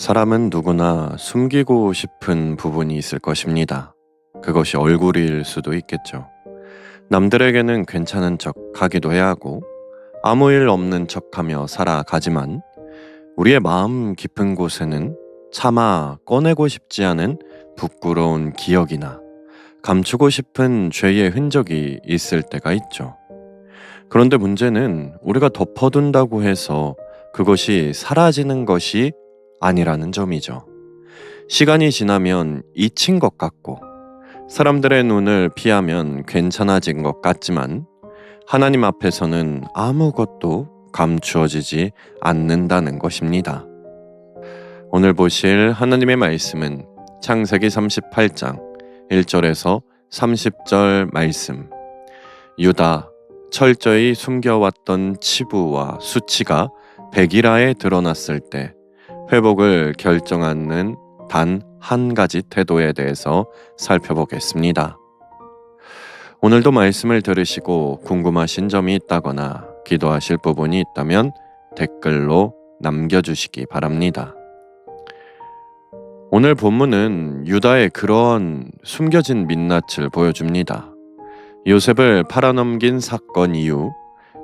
사람은 누구나 숨기고 싶은 부분이 있을 것입니다. 그것이 얼굴일 수도 있겠죠. 남들에게는 괜찮은 척 하기도 해야 하고 아무 일 없는 척하며 살아가지만 우리의 마음 깊은 곳에는 차마 꺼내고 싶지 않은 부끄러운 기억이나 감추고 싶은 죄의 흔적이 있을 때가 있죠. 그런데 문제는 우리가 덮어둔다고 해서 그것이 사라지는 것이 아니라는 점이죠. 시간이 지나면 잊힌 것 같고 사람들의 눈을 피하면 괜찮아진 것 같지만 하나님 앞에서는 아무것도 감추어지지 않는다는 것입니다. 오늘 보실 하나님의 말씀은 창세기 38장 1절에서 30절 말씀. 유다, 철저히 숨겨왔던 치부와 수치가 백일하에 드러났을 때 회복을 결정하는 단 한 가지 태도에 대해서 살펴보겠습니다. 오늘도 말씀을 들으시고 궁금하신 점이 있다거나 기도하실 부분이 있다면 댓글로 남겨주시기 바랍니다. 오늘 본문은 유다의 그런 숨겨진 민낯을 보여줍니다. 요셉을 팔아넘긴 사건 이후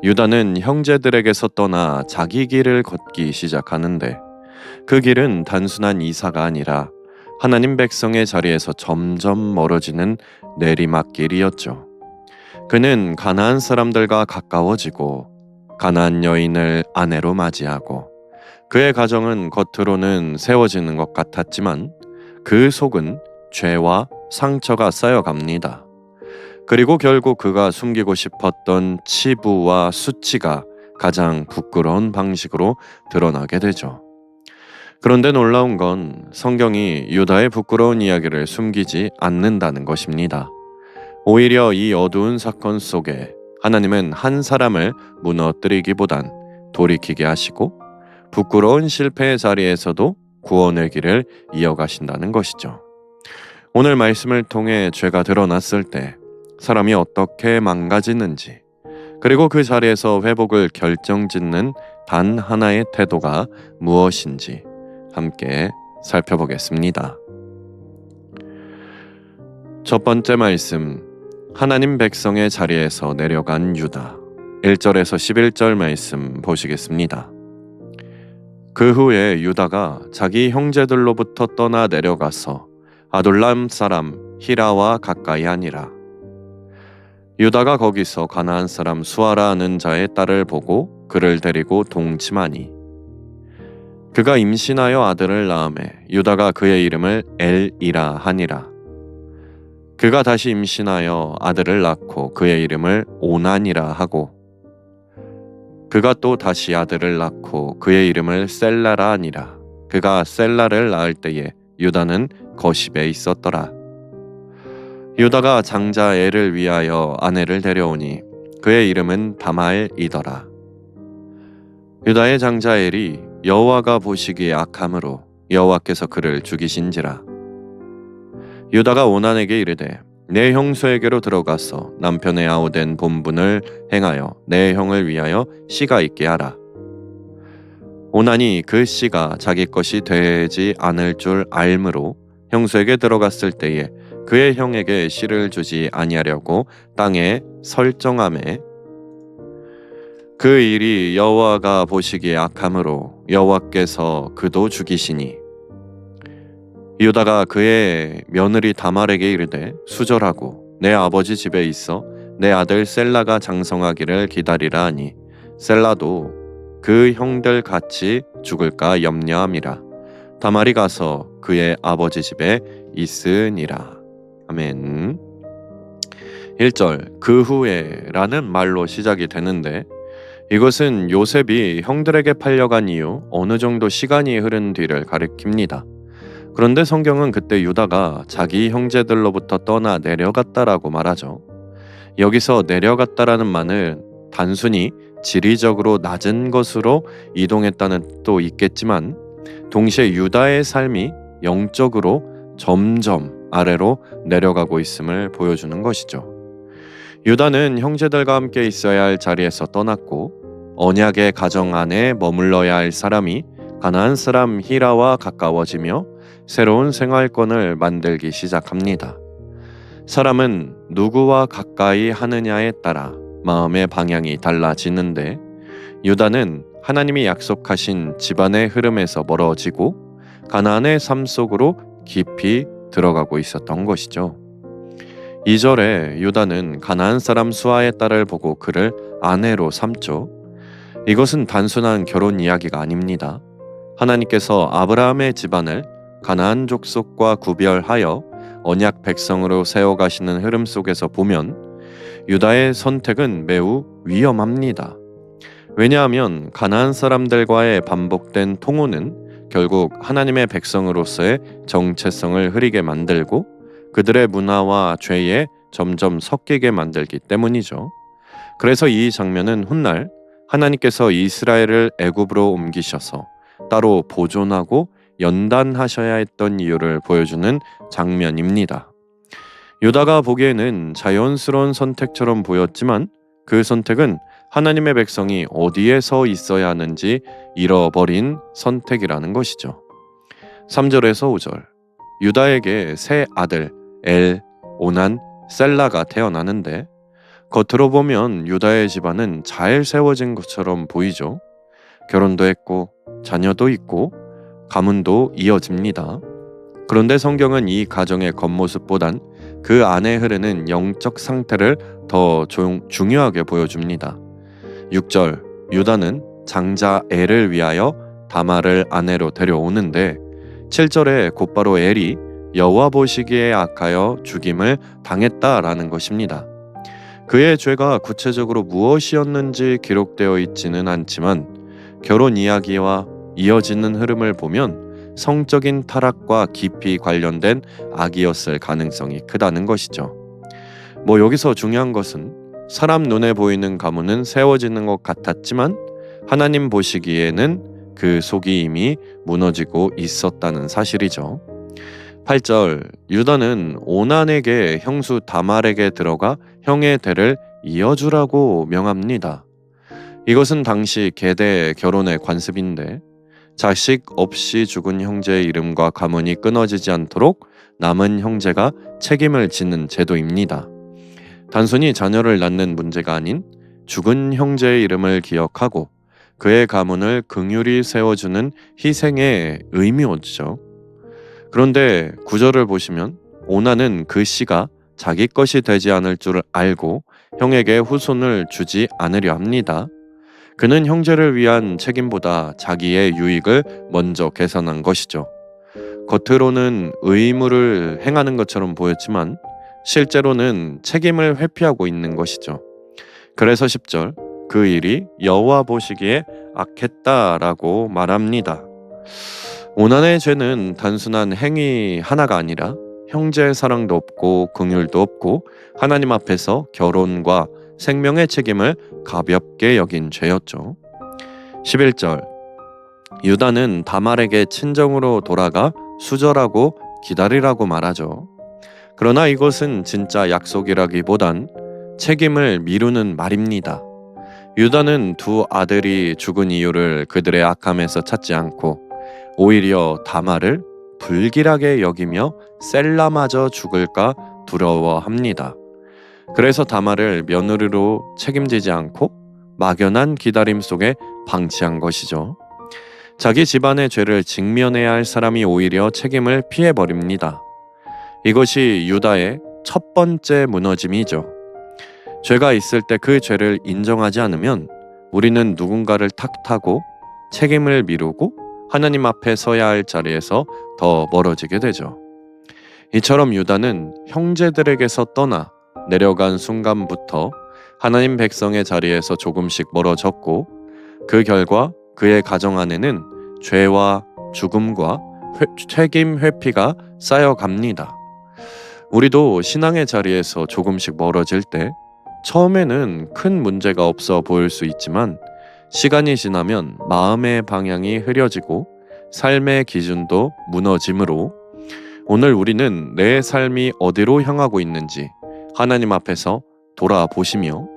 유다는 형제들에게서 떠나 자기 길을 걷기 시작하는데 그 길은 단순한 이사가 아니라 하나님 백성의 자리에서 점점 멀어지는 내리막길이었죠. 그는 가나안 사람들과 가까워지고 가나안 여인을 아내로 맞이하고 그의 가정은 겉으로는 세워지는 것 같았지만 그 속은 죄와 상처가 쌓여갑니다. 그리고 결국 그가 숨기고 싶었던 치부와 수치가 가장 부끄러운 방식으로 드러나게 되죠. 그런데 놀라운 건 성경이 유다의 부끄러운 이야기를 숨기지 않는다는 것입니다. 오히려 이 어두운 사건 속에 하나님은 한 사람을 무너뜨리기보단 돌이키게 하시고 부끄러운 실패의 자리에서도 구원의 길을 이어가신다는 것이죠. 오늘 말씀을 통해 죄가 드러났을 때 사람이 어떻게 망가지는지, 그리고 그 자리에서 회복을 결정짓는 단 하나의 태도가 무엇인지 함께 살펴보겠습니다. 첫 번째 말씀, 하나님 백성의 자리에서 내려간 유다. 1절에서 11절 말씀 보시겠습니다. 그 후에 유다가 자기 형제들로부터 떠나 내려가서 아둘람 사람 히라와 가까이 아니라. 유다가 거기서 가나안 사람 수아라 하는 자의 딸을 보고 그를 데리고 동침하니 그가 임신하여 아들을 낳음에 유다가 그의 이름을 엘이라 하니라. 그가 다시 임신하여 아들을 낳고 그의 이름을 오난이라 하고 그가 또 다시 아들을 낳고 그의 이름을 셀라라 하니라. 그가 셀라를 낳을 때에 유다는 거십에 있었더라. 유다가 장자 엘을 위하여 아내를 데려오니 그의 이름은 다말이더라. 유다의 장자 엘이 여호와가 보시기에 악함으로 여호와께서 그를 죽이신지라. 유다가 오난에게 이르되 내 형수에게로 들어가서 남편의 아우된 본분을 행하여 내 형을 위하여 씨가 있게 하라. 오난이 그 씨가 자기 것이 되지 않을 줄 알므로 형수에게 들어갔을 때에 그의 형에게 씨를 주지 아니하려고 땅에 설정하매 그 일이 여호와가 보시기에 악함으로 여호와께서 그도 죽이시니 유다가 그의 며느리 다말에게 이르되 수절하고 내 아버지 집에 있어 내 아들 셀라가 장성하기를 기다리라 하니 셀라도 그 형들 같이 죽을까 염려함이라. 다말이 가서 그의 아버지 집에 있으니라. 아멘. 1절 그 후에 라는 말로 시작이 되는데 이것은 요셉이 형들에게 팔려간 이후 어느 정도 시간이 흐른 뒤를 가리킵니다. 그런데 성경은 그때 유다가 자기 형제들로부터 떠나 내려갔다라고 말하죠. 여기서 내려갔다라는 말은 단순히 지리적으로 낮은 곳으로 이동했다는 뜻도 있겠지만 동시에 유다의 삶이 영적으로 점점 아래로 내려가고 있음을 보여주는 것이죠. 유다는 형제들과 함께 있어야 할 자리에서 떠났고 언약의 가정 안에 머물러야 할 사람이 가나안 사람 히라와 가까워지며 새로운 생활권을 만들기 시작합니다. 사람은 누구와 가까이 하느냐에 따라 마음의 방향이 달라지는데 유다는 하나님이 약속하신 집안의 흐름에서 멀어지고 가나안의 삶 속으로 깊이 들어가고 있었던 것이죠. 2절에 유다는 가나안 사람 수아의 딸을 보고 그를 아내로 삼죠. 이것은 단순한 결혼 이야기가 아닙니다. 하나님께서 아브라함의 집안을 가나안 족속과 구별하여 언약 백성으로 세워가시는 흐름 속에서 보면 유다의 선택은 매우 위험합니다. 왜냐하면 가나안 사람들과의 반복된 통혼은 결국 하나님의 백성으로서의 정체성을 흐리게 만들고 그들의 문화와 죄에 점점 섞이게 만들기 때문이죠. 그래서 이 장면은 훗날 하나님께서 이스라엘을 애굽으로 옮기셔서 따로 보존하고 연단하셔야 했던 이유를 보여주는 장면입니다. 유다가 보기에는 자연스러운 선택처럼 보였지만 그 선택은 하나님의 백성이 어디에 서 있어야 하는지 잃어버린 선택이라는 것이죠. 3절에서 5절 유다에게 세 아들 엘, 오난, 셀라가 태어나는데 겉으로 보면 유다의 집안은 잘 세워진 것처럼 보이죠. 결혼도 했고 자녀도 있고 가문도 이어집니다. 그런데 성경은 이 가정의 겉모습보단 그 안에 흐르는 영적 상태를 더 중요하게 보여줍니다. 6절 유다는 장자 엘을 위하여 다말을 아내로 데려오는데 7절에 곧바로 엘이 여호와 보시기에 악하여 죽임을 당했다라는 것입니다. 그의 죄가 구체적으로 무엇이었는지 기록되어 있지는 않지만 결혼 이야기와 이어지는 흐름을 보면 성적인 타락과 깊이 관련된 악이었을 가능성이 크다는 것이죠. 여기서 중요한 것은 사람 눈에 보이는 가문은 세워지는 것 같았지만 하나님 보시기에는 그 속이 이미 무너지고 있었다는 사실이죠. 8절 유다는 오난에게 형수 다말에게 들어가 형의 대를 이어주라고 명합니다. 이것은 당시 계대 결혼의 관습인데 자식 없이 죽은 형제의 이름과 가문이 끊어지지 않도록 남은 형제가 책임을 지는 제도입니다. 단순히 자녀를 낳는 문제가 아닌 죽은 형제의 이름을 기억하고 그의 가문을 긍휼히 세워주는 희생의 의미였죠. 그런데 9절을 보시면 오난은 그 씨가 자기 것이 되지 않을 줄 알고 형에게 후손을 주지 않으려 합니다. 그는 형제를 위한 책임보다 자기의 유익을 먼저 계산한 것이죠. 겉으로는 의무를 행하는 것처럼 보였지만 실제로는 책임을 회피하고 있는 것이죠. 그래서 10절 그 일이 여호와 보시기에 악했다라고 말합니다. 오난의 죄는 단순한 행위 하나가 아니라 형제 사랑도 없고 긍휼도 없고 하나님 앞에서 결혼과 생명의 책임을 가볍게 여긴 죄였죠. 11절 유다는 다말에게 친정으로 돌아가 수절하고 기다리라고 말하죠. 그러나 이것은 진짜 약속이라기보단 책임을 미루는 말입니다. 유다는 두 아들이 죽은 이유를 그들의 악함에서 찾지 않고 오히려 다말을 불길하게 여기며 셀라마저 죽을까 두려워합니다. 그래서 다말을 며느리로 책임지지 않고 막연한 기다림 속에 방치한 것이죠. 자기 집안의 죄를 직면해야 할 사람이 오히려 책임을 피해버립니다. 이것이 유다의 첫 번째 무너짐이죠. 죄가 있을 때 그 죄를 인정하지 않으면 우리는 누군가를 탓하고 책임을 미루고 하나님 앞에 서야 할 자리에서 더 멀어지게 되죠. 이처럼 유다는 형제들에게서 떠나 내려간 순간부터 하나님 백성의 자리에서 조금씩 멀어졌고 그 결과 그의 가정 안에는 죄와 죽음과 책임 회피가 쌓여갑니다. 우리도 신앙의 자리에서 조금씩 멀어질 때 처음에는 큰 문제가 없어 보일 수 있지만 시간이 지나면 마음의 방향이 흐려지고 삶의 기준도 무너지므로 오늘 우리는 내 삶이 어디로 향하고 있는지 하나님 앞에서 돌아보시며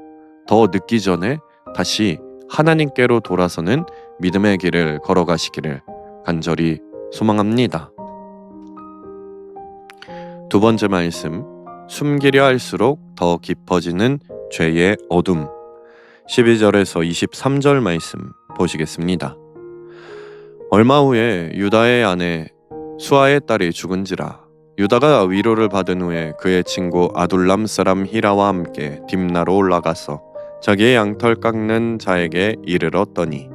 더 늦기 전에 다시 하나님께로 돌아서는 믿음의 길을 걸어가시기를 간절히 소망합니다. 두 번째 말씀, 숨기려 할수록 더 깊어지는 죄의 어둠. 12절에서 23절 말씀 보시겠습니다. 얼마 후에 유다의 아내 수아의 딸이 죽은지라. 유다가 위로를 받은 후에 그의 친구 아둘람 사람 히라와 함께 딥나로 올라가서 자기의 양털 깎는 자에게 이르렀더니,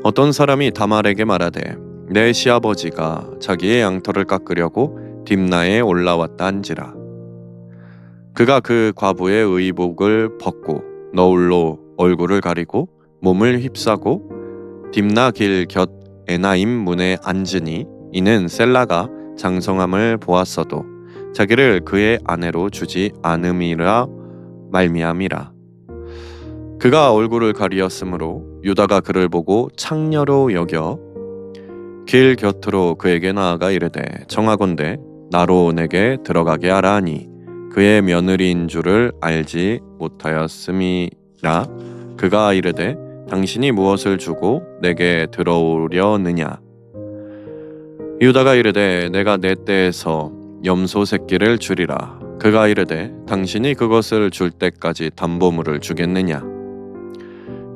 어떤 사람이 다말에게 말하되 내 시아버지가 자기의 양털을 깎으려고 딥나에 올라왔다 한지라. 그가 그 과부의 의복을 벗고 너울로 얼굴을 가리고 몸을 휩싸고 딥나 길 곁 에나임 문에 앉으니, 이는 셀라가 장성함을 보았어도 자기를 그의 아내로 주지 않음이라 말미암이라. 그가 얼굴을 가리었으므로 유다가 그를 보고 창녀로 여겨 길 곁으로 그에게 나아가 이르되, 청하건대 나로 내게 들어가게 하라 하니 그의 며느리인 줄을 알지 못하였음이라. 그가 이르되, 당신이 무엇을 주고 내게 들어오려느냐? 유다가 이르되, 내가 내 떼에서 염소 새끼를 주리라. 그가 이르되, 당신이 그것을 줄 때까지 담보물을 주겠느냐?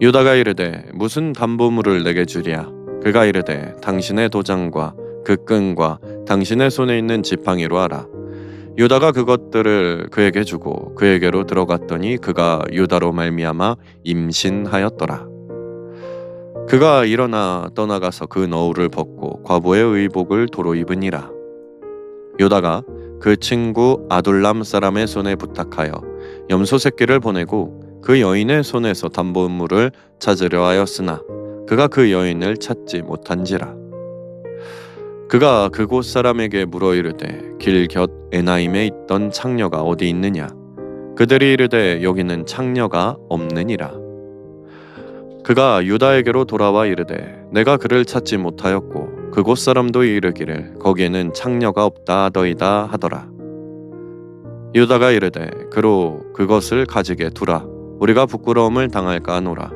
유다가 이르되, 무슨 담보물을 내게 주랴? 그가 이르되, 당신의 도장과 그 끈과 당신의 손에 있는 지팡이로 하라. 유다가 그것들을 그에게 주고 그에게로 들어갔더니 그가 유다로 말미암아 임신하였더라. 그가 일어나 떠나가서 그 너울을 벗고 과부의 의복을 도로 입으니라. 유다가 그 친구 아둘람 사람의 손에 부탁하여 염소 새끼를 보내고 그 여인의 손에서 담보물을 찾으려 하였으나 그가 그 여인을 찾지 못한지라. 그가 그곳 사람에게 물어 이르되, 길 곁 에나임에 있던 창녀가 어디 있느냐? 그들이 이르되, 여기는 창녀가 없느니라. 그가 유다에게로 돌아와 이르되, 내가 그를 찾지 못하였고 그곳 사람도 이르기를 거기에는 창녀가 없다 하더이다 하더라. 유다가 이르되, 그로 그것을 가지게 두라. 우리가 부끄러움을 당할까 하노라.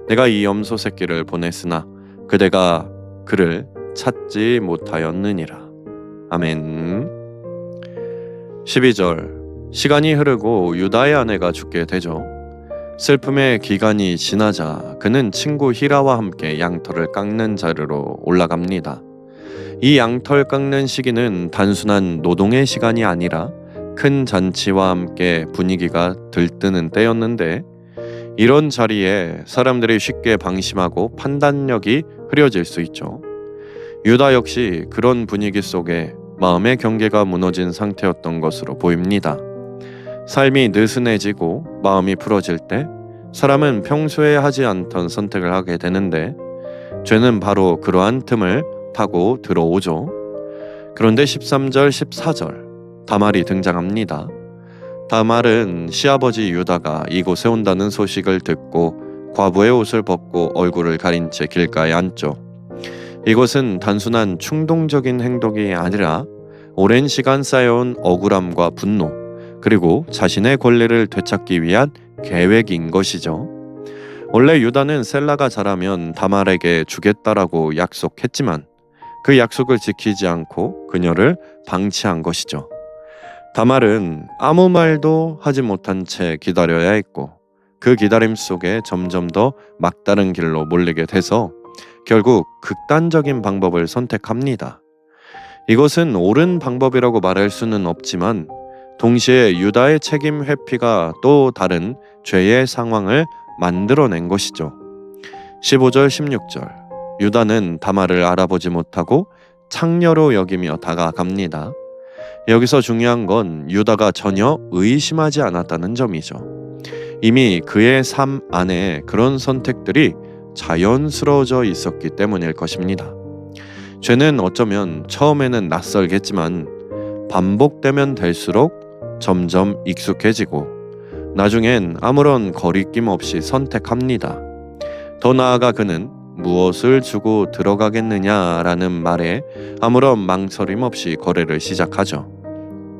내가 이 염소 새끼를 보냈으나 그대가 그를 찾지 못하였느니라. 아멘. 12절, 시간이 흐르고 유다의 아내가 죽게 되죠. 슬픔의 기간이 지나자 그는 친구 히라와 함께 양털을 깎는 자리로 올라갑니다. 이 양털 깎는 시기는 단순한 노동의 시간이 아니라 큰 잔치와 함께 분위기가 들뜨는 때였는데, 이런 자리에 사람들이 쉽게 방심하고 판단력이 흐려질 수 있죠. 유다 역시 그런 분위기 속에 마음의 경계가 무너진 상태였던 것으로 보입니다. 삶이 느슨해지고 마음이 풀어질 때 사람은 평소에 하지 않던 선택을 하게 되는데, 죄는 바로 그러한 틈을 타고 들어오죠. 그런데 13절, 14절 다말이 등장합니다. 다말은 시아버지 유다가 이곳에 온다는 소식을 듣고 과부의 옷을 벗고 얼굴을 가린 채 길가에 앉죠. 이것은 단순한 충동적인 행동이 아니라 오랜 시간 쌓여온 억울함과 분노, 그리고 자신의 권리를 되찾기 위한 계획인 것이죠. 원래 유다는 셀라가 자라면 다말에게 주겠다라고 약속했지만 그 약속을 지키지 않고 그녀를 방치한 것이죠. 다말은 아무 말도 하지 못한 채 기다려야 했고, 그 기다림 속에 점점 더 막다른 길로 몰리게 돼서 결국 극단적인 방법을 선택합니다. 이것은 옳은 방법이라고 말할 수는 없지만 동시에 유다의 책임 회피가 또 다른 죄의 상황을 만들어낸 것이죠. 15절 16절, 유다는 다말을 알아보지 못하고 창녀로 여기며 다가갑니다. 여기서 중요한 건 유다가 전혀 의심하지 않았다는 점이죠. 이미 그의 삶 안에 그런 선택들이 자연스러워져 있었기 때문일 것입니다. 죄는 어쩌면 처음에는 낯설겠지만 반복되면 될수록 점점 익숙해지고 나중엔 아무런 거리낌 없이 선택합니다. 더 나아가 그는 무엇을 주고 들어가겠느냐라는 말에 아무런 망설임 없이 거래를 시작하죠.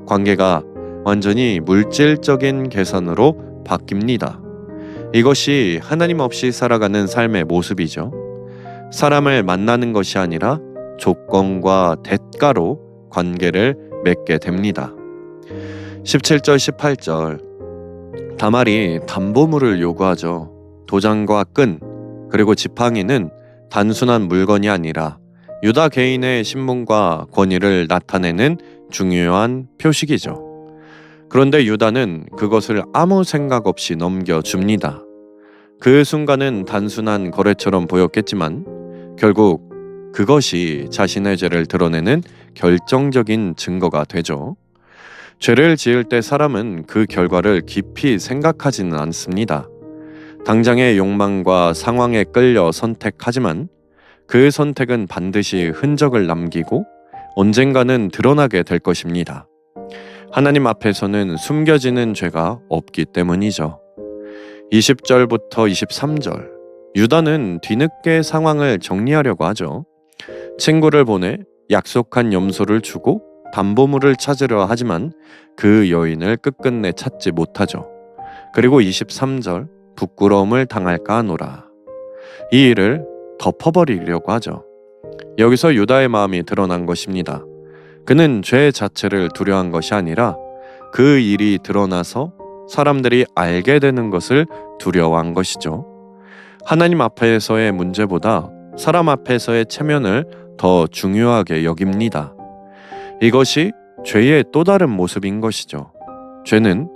관계가 완전히 물질적인 계산으로 바뀝니다. 이것이 하나님 없이 살아가는 삶의 모습이죠. 사람을 만나는 것이 아니라 조건과 대가로 관계를 맺게 됩니다. 17절 18절 다말이 담보물을 요구하죠. 도장과 끈 그리고 지팡이는 단순한 물건이 아니라 유다 개인의 신분과 권위를 나타내는 중요한 표식이죠. 그런데 유다는 그것을 아무 생각 없이 넘겨줍니다. 그 순간은 단순한 거래처럼 보였겠지만 결국 그것이 자신의 죄를 드러내는 결정적인 증거가 되죠. 죄를 지을 때 사람은 그 결과를 깊이 생각하지는 않습니다. 당장의 욕망과 상황에 끌려 선택하지만 그 선택은 반드시 흔적을 남기고 언젠가는 드러나게 될 것입니다. 하나님 앞에서는 숨겨지는 죄가 없기 때문이죠. 20절부터 23절 유다는 뒤늦게 상황을 정리하려고 하죠. 친구를 보내 약속한 염소를 주고 담보물을 찾으려 하지만 그 여인을 끝끝내 찾지 못하죠. 그리고 23절 부끄러움을 당할까 하노라. 이 일을 덮어버리려고 하죠. 여기서 유다의 마음이 드러난 것입니다. 그는 죄 자체를 두려워한 것이 아니라 그 일이 드러나서 사람들이 알게 되는 것을 두려워한 것이죠. 하나님 앞에서의 문제보다 사람 앞에서의 체면을 더 중요하게 여깁니다. 이것이 죄의 또 다른 모습인 것이죠. 죄는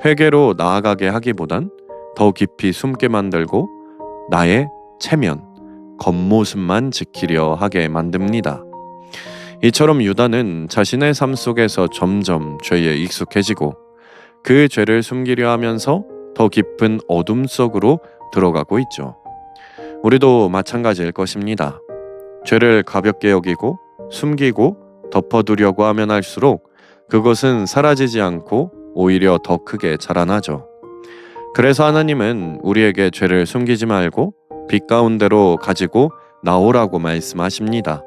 회개로 나아가게 하기보단 더 깊이 숨게 만들고 나의 체면, 겉모습만 지키려 하게 만듭니다. 이처럼 유다는 자신의 삶 속에서 점점 죄에 익숙해지고 그 죄를 숨기려 하면서 더 깊은 어둠 속으로 들어가고 있죠. 우리도 마찬가지일 것입니다. 죄를 가볍게 여기고 숨기고 덮어두려고 하면 할수록 그것은 사라지지 않고 오히려 더 크게 자라나죠. 그래서 하나님은 우리에게 죄를 숨기지 말고 빛 가운데로 가지고 나오라고 말씀하십니다.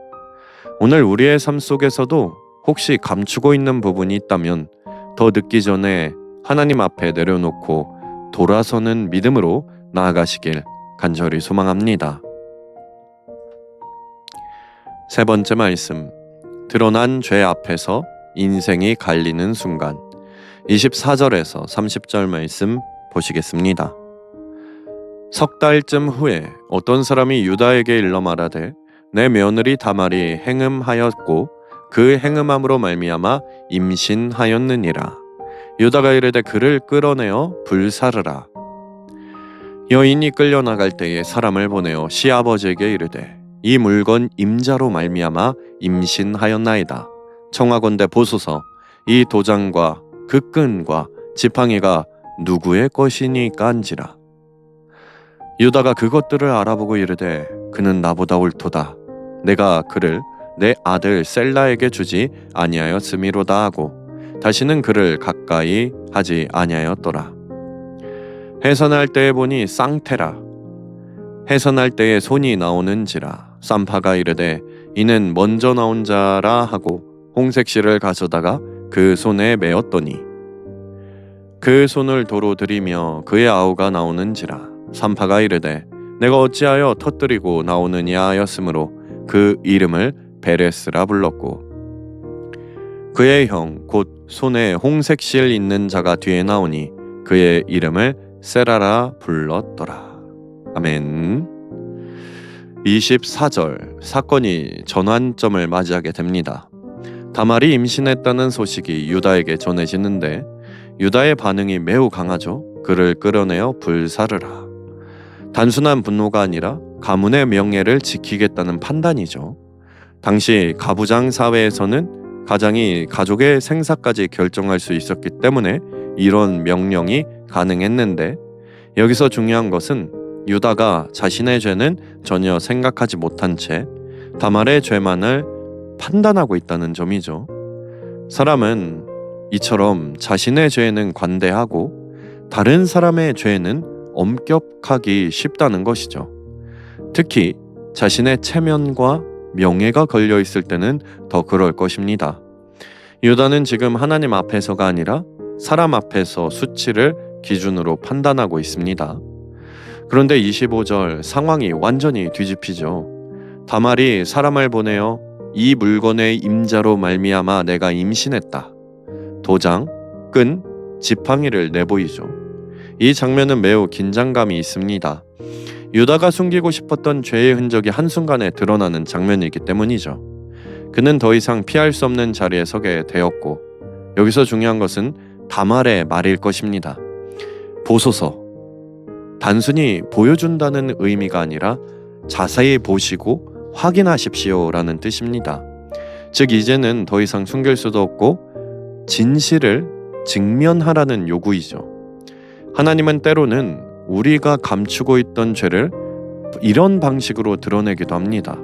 오늘 우리의 삶 속에서도 혹시 감추고 있는 부분이 있다면 더 늦기 전에 하나님 앞에 내려놓고 돌아서는 믿음으로 나아가시길 간절히 소망합니다. 세 번째 말씀, 드러난 죄 앞에서 인생이 갈리는 순간. 24절에서 30절 말씀 보시겠습니다. 석 달쯤 후에 어떤 사람이 유다에게 일러 말하되 내 며느리 다말이 행음하였고 그 행음함으로 말미암아 임신하였느니라. 유다가 이르되 그를 끌어내어 불사르라. 여인이 끌려나갈 때에 사람을 보내어 시아버지에게 이르되 이 물건 임자로 말미암아 임신하였나이다. 청하건대 보소서 이 도장과 그 끈과 지팡이가 누구의 것이니까 한지라. 유다가 그것들을 알아보고 이르되 그는 나보다 옳도다. 내가 그를 내 아들 셀라에게 주지 아니하였음이로다 하고 다시는 그를 가까이 하지 아니하였더라. 해산할 때에 보니 쌍태라. 해산할 때에 손이 나오는지라. 쌈파가 이르되 이는 먼저 나온 자라 하고 홍색실을 가져다가 그 손에 메었더니 그 손을 도로 들이며 그의 아우가 나오는지라. 쌈파가 이르되 내가 어찌하여 터뜨리고 나오느냐 하였으므로 그 이름을 베레스라 불렀고 그의 형 곧 손에 홍색실 있는 자가 뒤에 나오니 그의 이름을 세라라 불렀더라. 아멘. 24절 사건이 전환점을 맞이하게 됩니다. 다말이 임신했다는 소식이 유다에게 전해지는데 유다의 반응이 매우 강하죠. 그를 끌어내어 불사르라. 단순한 분노가 아니라 가문의 명예를 지키겠다는 판단이죠. 당시 가부장 사회에서는 가장이 가족의 생사까지 결정할 수 있었기 때문에 이런 명령이 가능했는데 여기서 중요한 것은 유다가 자신의 죄는 전혀 생각하지 못한 채 다말의 죄만을 판단하고 있다는 점이죠. 사람은 이처럼 자신의 죄에는 관대하고 다른 사람의 죄에는 엄격하기 쉽다는 것이죠. 특히 자신의 체면과 명예가 걸려 있을 때는 더 그럴 것입니다. 유다는 지금 하나님 앞에서가 아니라 사람 앞에서 수치를 기준으로 판단하고 있습니다. 그런데 25절 상황이 완전히 뒤집히죠. 다말이 사람을 보내어 이 물건의 임자로 말미암아 내가 임신했다. 도장, 끈, 지팡이를 내보이죠. 이 장면은 매우 긴장감이 있습니다. 유다가 숨기고 싶었던 죄의 흔적이 한순간에 드러나는 장면이기 때문이죠. 그는 더 이상 피할 수 없는 자리에 서게 되었고, 여기서 중요한 것은 다말의 말일 것입니다. 보소서. 단순히 보여준다는 의미가 아니라 자세히 보시고 확인하십시오라는 뜻입니다. 즉 이제는 더 이상 숨길 수도 없고 진실을 직면하라는 요구이죠. 하나님은 때로는 우리가 감추고 있던 죄를 이런 방식으로 드러내기도 합니다.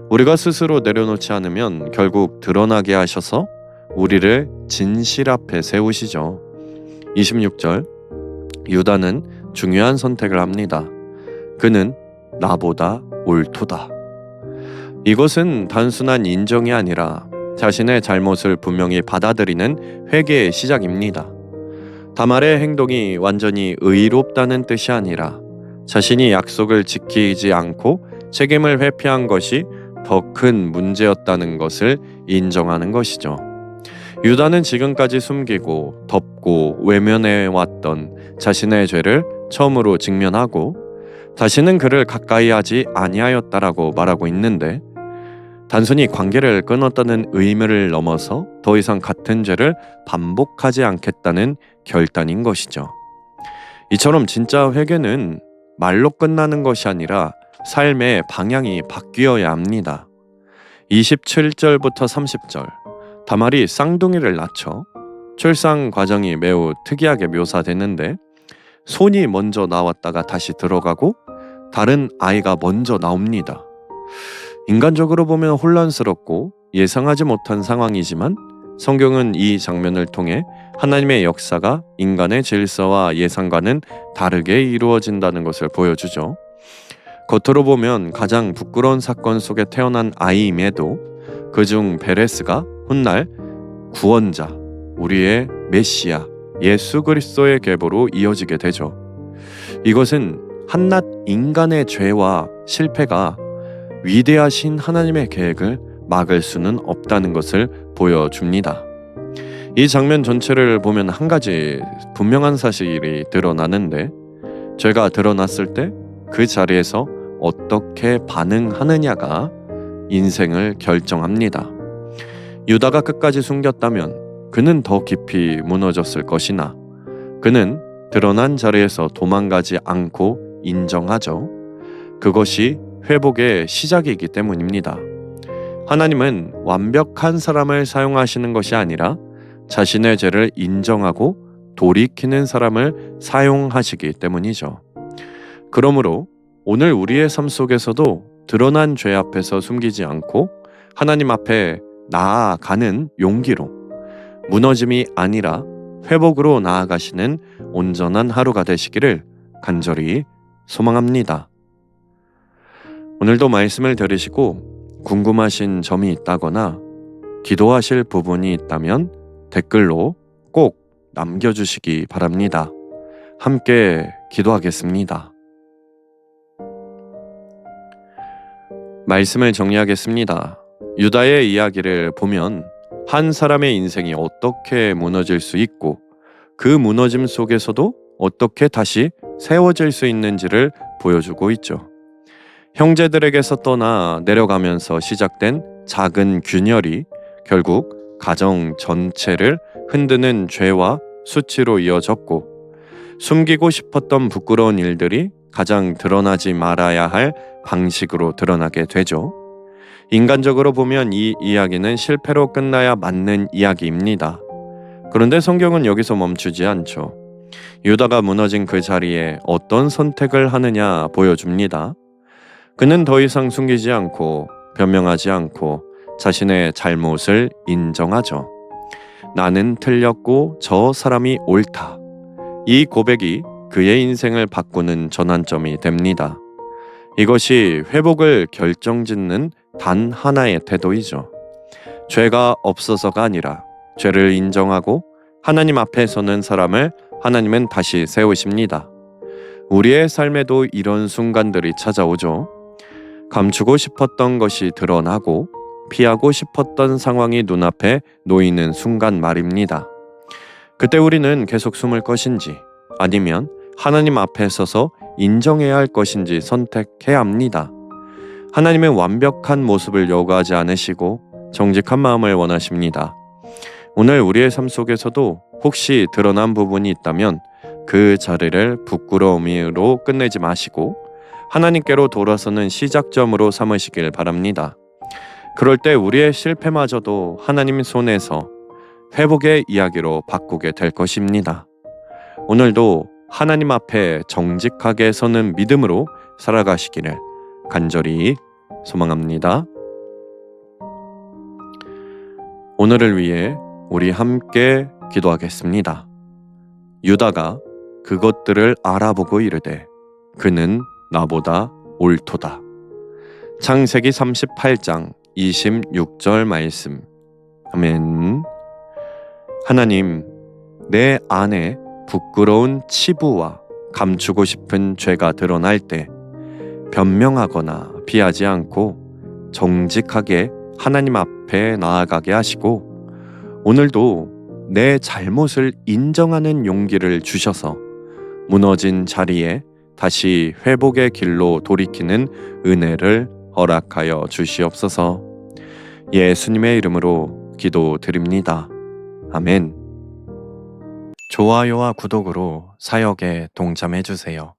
우리가 스스로 내려놓지 않으면 결국 드러나게 하셔서 우리를 진실 앞에 세우시죠. 26절, 유다는 중요한 선택을 합니다. 그는 나보다 옳도다. 이것은 단순한 인정이 아니라 자신의 잘못을 분명히 받아들이는 회개의 시작입니다. 다말의 행동이 완전히 의롭다는 뜻이 아니라 자신이 약속을 지키지 않고 책임을 회피한 것이 더 큰 문제였다는 것을 인정하는 것이죠. 유다는 지금까지 숨기고 덮고 외면해 왔던 자신의 죄를 처음으로 직면하고 다시는 그를 가까이 하지 아니하였다라고 말하고 있는데, 단순히 관계를 끊었다는 의미를 넘어서 더 이상 같은 죄를 반복하지 않겠다는 결단인 것이죠. 이처럼 진짜 회개는 말로 끝나는 것이 아니라 삶의 방향이 바뀌어야 합니다. 27절부터 30절, 다말이 쌍둥이를 낳죠. 출산 과정이 매우 특이하게 묘사되는데 손이 먼저 나왔다가 다시 들어가고 다른 아이가 먼저 나옵니다. 인간적으로 보면 혼란스럽고 예상하지 못한 상황이지만 성경은 이 장면을 통해 하나님의 역사가 인간의 질서와 예상과는 다르게 이루어진다는 것을 보여주죠. 겉으로 보면 가장 부끄러운 사건 속에 태어난 아이임에도 그중 베레스가 훗날 구원자, 우리의 메시아, 예수 그리스도의 계보로 이어지게 되죠. 이것은 한낱 인간의 죄와 실패가 위대하신 하나님의 계획을 막을 수는 없다는 것을 보여줍니다. 이 장면 전체를 보면 한 가지 분명한 사실이 드러나는데, 죄가 드러났을 때 그 자리에서 어떻게 반응하느냐가 인생을 결정합니다. 유다가 끝까지 숨겼다면 그는 더 깊이 무너졌을 것이나 그는 드러난 자리에서 도망가지 않고 인정하죠. 그것이 회복의 시작이기 때문입니다. 하나님은 완벽한 사람을 사용하시는 것이 아니라 자신의 죄를 인정하고 돌이키는 사람을 사용하시기 때문이죠. 그러므로 오늘 우리의 삶 속에서도 드러난 죄 앞에서 숨기지 않고 하나님 앞에 나아가는 용기로 무너짐이 아니라 회복으로 나아가시는 온전한 하루가 되시기를 간절히 소망합니다. 오늘도 말씀을 들으시고 궁금하신 점이 있다거나 기도하실 부분이 있다면 댓글로 꼭 남겨주시기 바랍니다. 함께 기도하겠습니다. 말씀을 정리하겠습니다. 유다의 이야기를 보면 한 사람의 인생이 어떻게 무너질 수 있고 그 무너짐 속에서도 어떻게 다시 세워질 수 있는지를 보여주고 있죠. 형제들에게서 떠나 내려가면서 시작된 작은 균열이 결국 가정 전체를 흔드는 죄와 수치로 이어졌고, 숨기고 싶었던 부끄러운 일들이 가장 드러나지 말아야 할 방식으로 드러나게 되죠. 인간적으로 보면 이 이야기는 실패로 끝나야 맞는 이야기입니다. 그런데 성경은 여기서 멈추지 않죠. 유다가 무너진 그 자리에 어떤 선택을 하느냐 보여줍니다. 그는 더 이상 숨기지 않고 변명하지 않고 자신의 잘못을 인정하죠. 나는 틀렸고 저 사람이 옳다. 이 고백이 그의 인생을 바꾸는 전환점이 됩니다. 이것이 회복을 결정짓는 단 하나의 태도이죠. 죄가 없어서가 아니라 죄를 인정하고 하나님 앞에 서는 사람을 하나님은 다시 세우십니다. 우리의 삶에도 이런 순간들이 찾아오죠. 감추고 싶었던 것이 드러나고 피하고 싶었던 상황이 눈앞에 놓이는 순간 말입니다. 그때 우리는 계속 숨을 것인지 아니면 하나님 앞에 서서 인정해야 할 것인지 선택해야 합니다. 하나님은 완벽한 모습을 요구하지 않으시고 정직한 마음을 원하십니다. 오늘 우리의 삶 속에서도 혹시 드러난 부분이 있다면 그 자리를 부끄러움으로 끝내지 마시고 하나님께로 돌아서는 시작점으로 삼으시길 바랍니다. 그럴 때 우리의 실패마저도 하나님 손에서 회복의 이야기로 바꾸게 될 것입니다. 오늘도 하나님 앞에 정직하게 서는 믿음으로 살아가시기를 간절히 소망합니다. 오늘을 위해 우리 함께 기도하겠습니다. 유다가 그것들을 알아보고 이르되 그는 나보다 옳도다. 창세기 38장 26절 말씀. 아멘. 하나님, 내 안에 부끄러운 치부와 감추고 싶은 죄가 드러날 때 변명하거나 피하지 않고 정직하게 하나님 앞에 나아가게 하시고 오늘도 내 잘못을 인정하는 용기를 주셔서 무너진 자리에 다시 회복의 길로 돌이키는 은혜를 허락하여 주시옵소서. 예수님의 이름으로 기도드립니다. 아멘. 좋아요와 구독으로 사역에 동참해 주세요.